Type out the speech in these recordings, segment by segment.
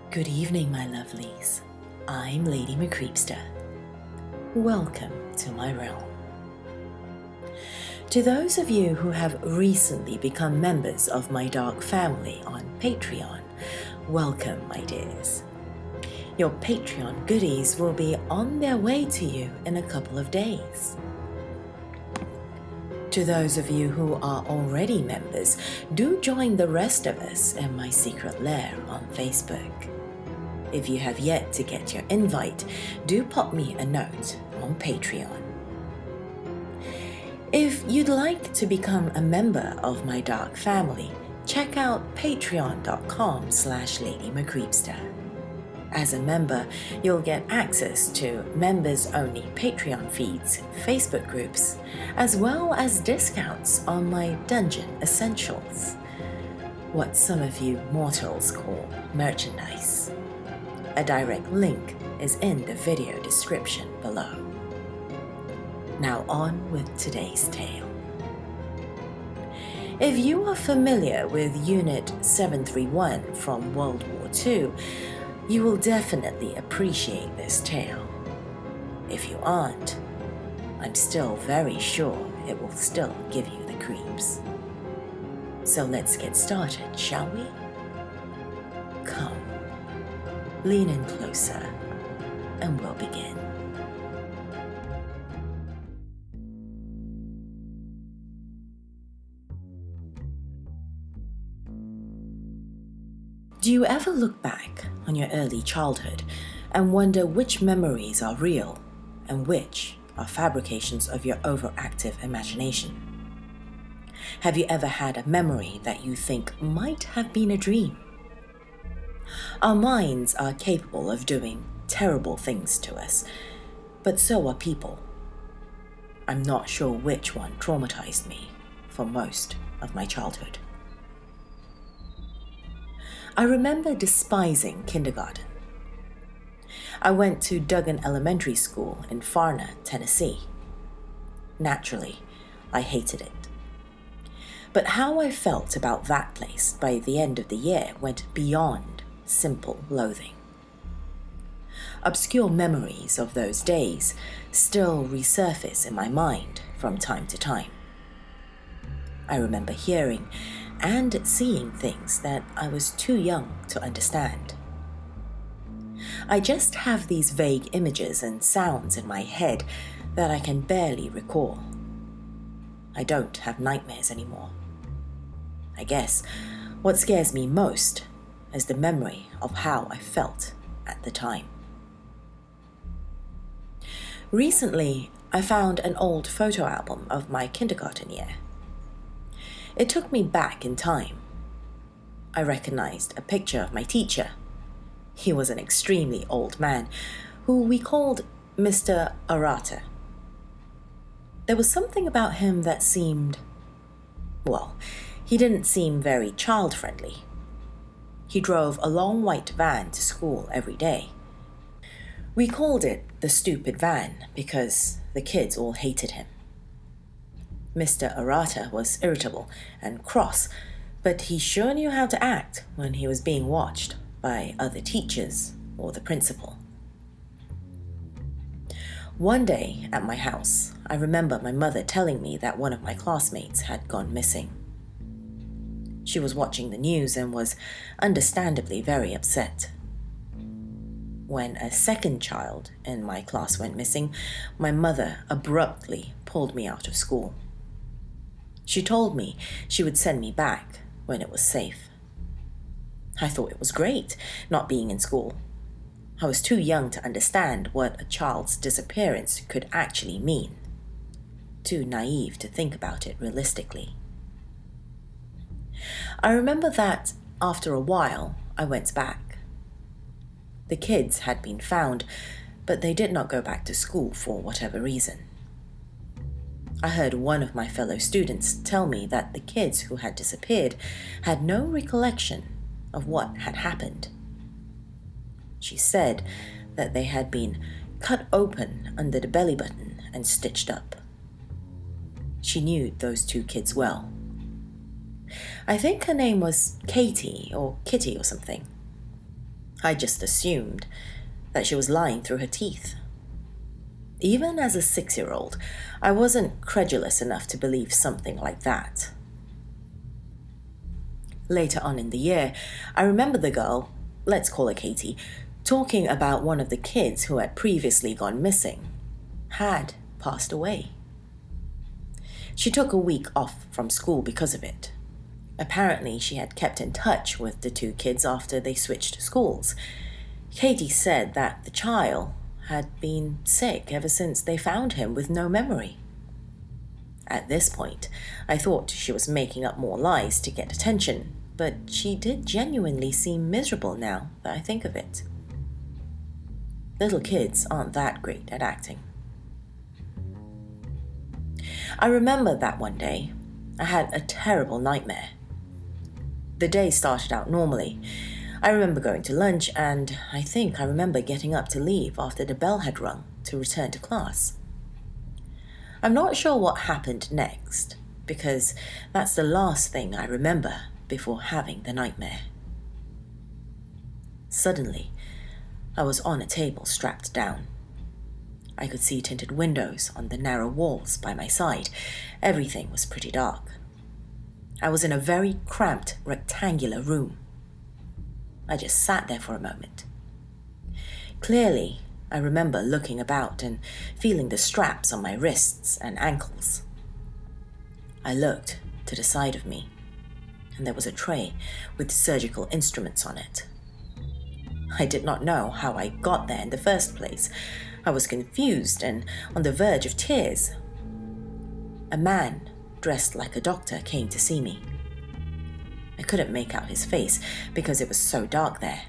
Good evening, my lovelies. I'm Lady MCreepsta. Welcome to my realm. To those of you who have recently become members of my dark family on Patreon, welcome, my dears. Your Patreon goodies will be on their way to you in a couple of days. To those of you who are already members, do join the rest of us in my secret lair on Facebook. If you have yet to get your invite, do pop me a note on Patreon. If you'd like to become a member of my dark family, check out patreon.com/LadyMcCreepsta. As a member, you'll get access to members-only Patreon feeds, Facebook groups, as well as discounts on my Dungeon Essentials, what some of you mortals call merchandise. A direct link is in the video description below. Now on with today's tale. If you are familiar with Unit 731 from World War II, you will definitely appreciate this tale. If you aren't, I'm still very sure it will still give you the creeps. So let's get started, shall we? Come, lean in closer, and we'll begin. Do you ever look back on your early childhood and wonder which memories are real and which are fabrications of your overactive imagination? Have you ever had a memory that you think might have been a dream? Our minds are capable of doing terrible things to us, but so are people. I'm not sure which one traumatized me for most of my childhood. I remember despising kindergarten. I went to Duggan Elementary School in Farna, Tennessee. Naturally, I hated it. But how I felt about that place by the end of the year went beyond simple loathing. Obscure memories of those days still resurface in my mind from time to time. I remember hearing and seeing things that I was too young to understand. I just have these vague images and sounds in my head that I can barely recall. I don't have nightmares anymore. I guess what scares me most is the memory of how I felt at the time. Recently, I found an old photo album of my kindergarten year. It took me back in time. I recognized a picture of my teacher. He was an extremely old man who we called Mr. Arata. There was something about him that seemed, he didn't seem very child-friendly. He drove a long white van to school every day. We called it the stupid van because the kids all hated him. Mr. Arata was irritable and cross, but he sure knew how to act when he was being watched by other teachers or the principal. One day at my house, I remember my mother telling me that one of my classmates had gone missing. She was watching the news and was understandably very upset. When a second child in my class went missing, my mother abruptly pulled me out of school. She told me she would send me back when it was safe. I thought it was great not being in school. I was too young to understand what a child's disappearance could actually mean. Too naive to think about it realistically. I remember that after a while, I went back. The kids had been found, but they did not go back to school for whatever reason. I heard one of my fellow students tell me that the kids who had disappeared had no recollection of what had happened. She said that they had been cut open under the belly button and stitched up. She knew those two kids well. I think her name was Katie or Kitty or something. I just assumed that she was lying through her teeth. Even as a 6-year-old, I wasn't credulous enough to believe something like that. Later on in the year, I remember the girl, let's call her Katie, talking about one of the kids who had previously gone missing, had passed away. She took a week off from school because of it. Apparently, she had kept in touch with the two kids after they switched schools. Katie said that the child had been sick ever since they found him with no memory. At this point, I thought she was making up more lies to get attention, but she did genuinely seem miserable now that I think of it. Little kids aren't that great at acting. I remember that one day, I had a terrible nightmare. The day started out normally. I remember going to lunch, and I think I remember getting up to leave after the bell had rung to return to class. I'm not sure what happened next, because that's the last thing I remember before having the nightmare. Suddenly, I was on a table strapped down. I could see tinted windows on the narrow walls by my side. Everything was pretty dark. I was in a very cramped, rectangular room. I just sat there for a moment. Clearly, I remember looking about and feeling the straps on my wrists and ankles. I looked to the side of me, and there was a tray with surgical instruments on it. I did not know how I got there in the first place. I was confused and on the verge of tears. A man dressed like a doctor came to see me. I couldn't make out his face because it was so dark there.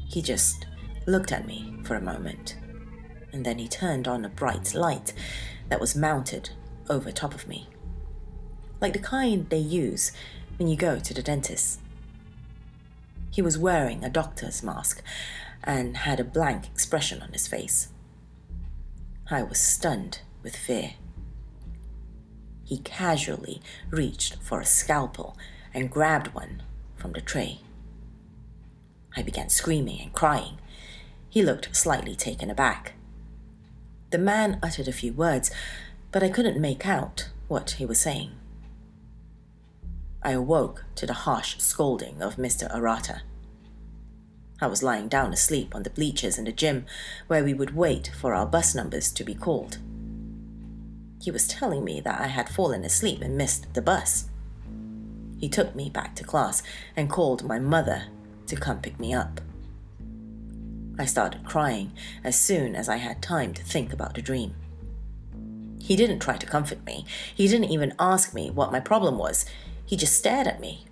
He just looked at me for a moment, and then he turned on a bright light that was mounted over top of me, like the kind they use when you go to the dentist. He was wearing a doctor's mask and had a blank expression on his face. I was stunned with fear. He casually reached for a scalpel and grabbed one from the tray. I began screaming and crying. He looked slightly taken aback. The man uttered a few words, but I couldn't make out what he was saying. I awoke to the harsh scolding of Mr. Arata. I was lying down asleep on the bleachers in the gym where we would wait for our bus numbers to be called. He was telling me that I had fallen asleep and missed the bus. He took me back to class and called my mother to come pick me up. I started crying as soon as I had time to think about the dream. He didn't try to comfort me. He didn't even ask me what my problem was. He just stared at me.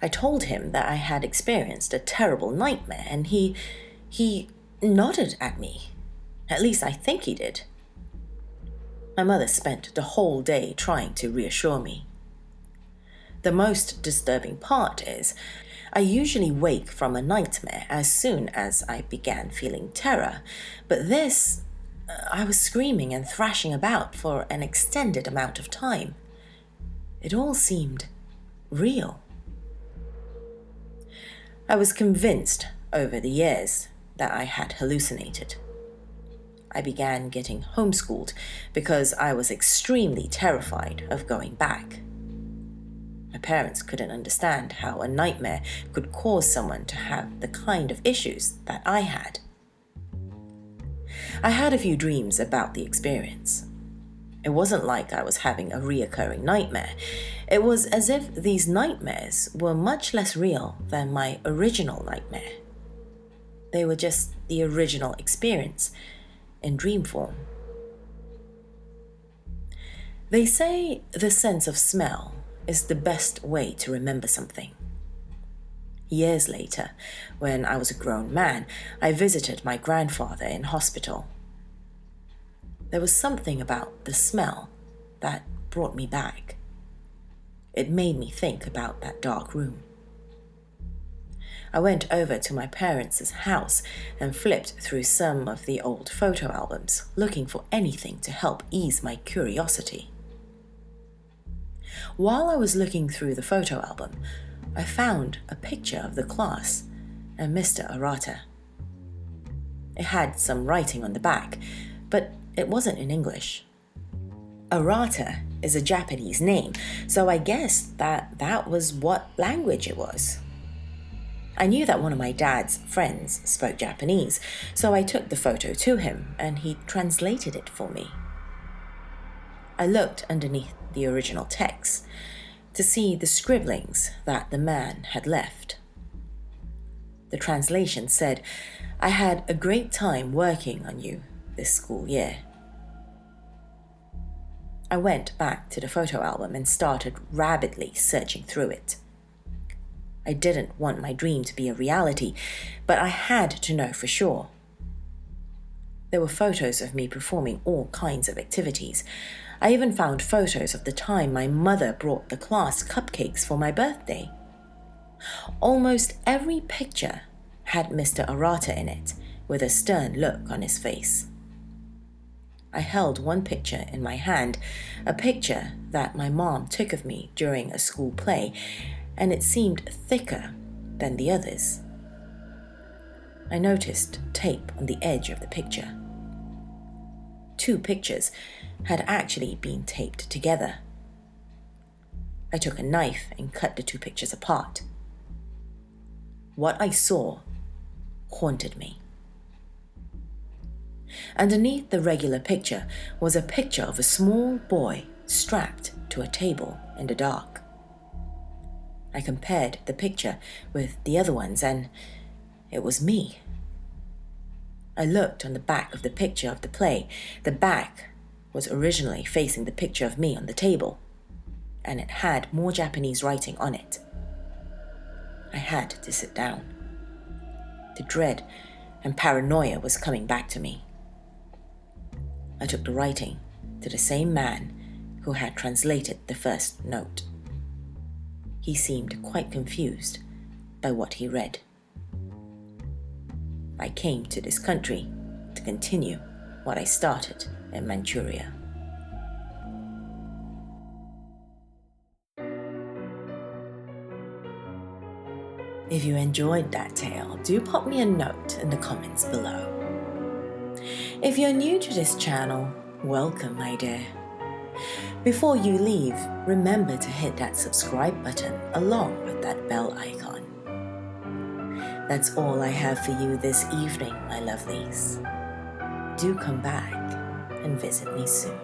I told him that I had experienced a terrible nightmare, and he nodded at me. At least I think he did. My mother spent the whole day trying to reassure me. The most disturbing part is, I usually wake from a nightmare as soon as I began feeling terror, but this, I was screaming and thrashing about for an extended amount of time. It all seemed real. I was convinced over the years that I had hallucinated. I began getting homeschooled because I was extremely terrified of going back. My parents couldn't understand how a nightmare could cause someone to have the kind of issues that I had. I had a few dreams about the experience. It wasn't like I was having a reoccurring nightmare. It was as if these nightmares were much less real than my original nightmare. They were just the original experience in dream form. They say the sense of smell is the best way to remember something. Years later, when I was a grown man, I visited my grandfather in hospital. There was something about the smell that brought me back. It made me think about that dark room. I went over to my parents' house and flipped through some of the old photo albums, looking for anything to help ease my curiosity. While I was looking through the photo album, I found a picture of the class and Mr. Arata. It had some writing on the back, but it wasn't in English. Arata is a Japanese name, so I guessed that was what language it was. I knew that one of my dad's friends spoke Japanese, so I took the photo to him and he translated it for me. I looked underneath the original text to see the scribblings that the man had left. The translation said, "I had a great time working on you this school year." I went back to the photo album and started rabidly searching through it. I didn't want my dream to be a reality, but I had to know for sure. There were photos of me performing all kinds of activities. I even found photos of the time my mother brought the class cupcakes for my birthday. Almost every picture had Mr. Arata in it, with a stern look on his face. I held one picture in my hand, a picture that my mom took of me during a school play, and it seemed thicker than the others. I noticed tape on the edge of the picture. 2 pictures had actually been taped together. I took a knife and cut the 2 pictures apart. What I saw haunted me. Underneath the regular picture was a picture of a small boy strapped to a table in the dark. I compared the picture with the other ones and it was me. I looked on the back of the picture of the play. The back was originally facing the picture of me on the table, and it had more Japanese writing on it. I had to sit down. The dread and paranoia was coming back to me. I took the writing to the same man who had translated the first note. He seemed quite confused by what he read. I came to this country to continue what I started in Manchuria. If you enjoyed that tale, do pop me a note in the comments below. If you're new to this channel, welcome, my dear. Before you leave, remember to hit that subscribe button along with that bell icon. That's all I have for you this evening, my lovelies. Do come back and visit me soon.